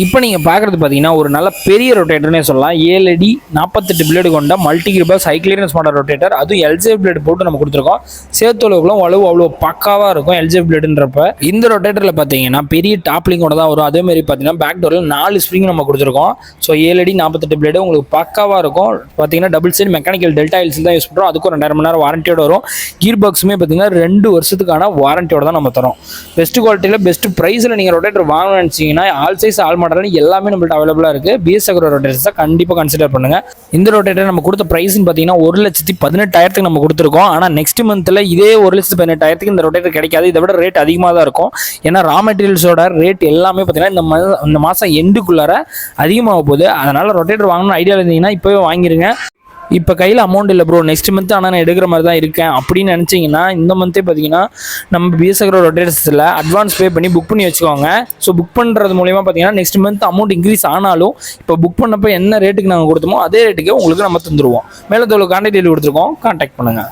இப்போ நீங்கள் பார்க்குறது பார்த்தீங்கன்னா ஒரு நல்ல பெரிய ரொட்டேட்டர்னே சொல்லலாம். 7 அடி 48 பிளேடு கொண்ட மல்டி கிரிபஸ் ஹை கிளியரன்ஸ் மாடல் ரொட்டேட்டர். அதுவும் எல்ஜிஎஃப் பிளேடு போட்டு நம்ம கொடுத்துருக்கோம். சேத்தொழுவுகளும் அவ்வளோ பக்காவாக இருக்கும் எல்ஜிஎஃப் பிளேடுன்றப்ப. இந்த ரொட்டேட்டரில் பார்த்தீங்கன்னா பெரிய டாப்லிங்கோட தான் வரும். அதேமாதிரி பார்த்தீங்கன்னா பேக் டோரில் 4 ஸ்ப்ரிங் நம்ம கொடுத்துருக்கோம். ஸோ 7 அடி 48 பிளேடு உங்களுக்கு பக்காவாக இருக்கும். பார்த்தீங்கன்னா double side mechanical delta LC தான் யூஸ் பண்ணுறோம். அதுக்கும் 2000 மணி நேரம் வாரண்டியோட வரும். கீர் பாக்ஸுமே பார்த்தீங்கன்னா 2 வருஷத்துக்கான வாரண்டியோட தான் நம்ம தரோம். பெஸ்ட் குவாலிட்டியில் பெஸ்ட் ப்ரைஸில் நீங்கள் ரொட்டேட்டர் வாங்கணும்னு நினச்சிங்கன்னா ஆல் சைஸ் ஆல் மாடல் எல்லாமே நம்மள்ட்ட அவைலபிளாக இருக்குது. பிஎஸ் அக்ரோ ரொட்டேட்டர்ஸை கண்டிப்பாக கன்சிடர் பண்ணுங்கள். இந்த ரொட்டேட்டர் நம்ம கொடுத்த ப்ரைஸ்ன்னு பார்த்தீங்கன்னா 1,18,000 நம்ம கொடுத்துருக்கோம். ஆனால் நெக்ஸ்ட் மந்த்தில் இதே 1,18,000 இந்த ரொட்டேட்டர் கிடைக்காது. இதை விட ரேட் அதிகமாக தான் இருக்கும். ஏன்னா ரா மெட்டீரியல்ஸோட ரேட் எல்லாமே பார்த்தீங்கன்னா இந்த மாதம் எண்டுக்குள்ளார அதிகமாக போகுது. அதனால் ரொட்டேட்டர் வாங்கணும்னு ஐடியா இருந்தீங்கன்னா இப்போவே வாங்கிடுங்க. இப்போ கையில் அமௌண்ட் இல்லை ப்ரோ, நெக்ஸ்ட் மந்த் ஆனால் நான் எடுக்கிற மாதிரி தான் இருக்கேன் அப்படின்னு நினச்சிங்கன்னா இந்த மந்த்தே பார்த்தீங்கன்னா நம்ம பிஎஸ் அக்ரோ ரொட்டேட்டர்ஸில் அட்வான்ஸ் பே பண்ணி புக் பண்ணி வச்சுக்கோங்க. ஸோ புக் பண்ணுறது மூலிமா பார்த்தீங்கன்னா நெக்ஸ்ட் மந்த் அமௌண்ட் இன்க்ரீஸ் ஆனாலும் இப்போ புக் பண்ணப்போ என்ன ரேட்டுக்கு நாங்கள் கொடுத்தோமோ அதே ரேட்டுக்கு உங்களுக்கு நம்ம தந்துடுவோம். மேலே கான்டாக்ட் டீட்டெயில் கொடுத்துருக்கோம், கான்டாக்ட் பண்ணுங்கள்.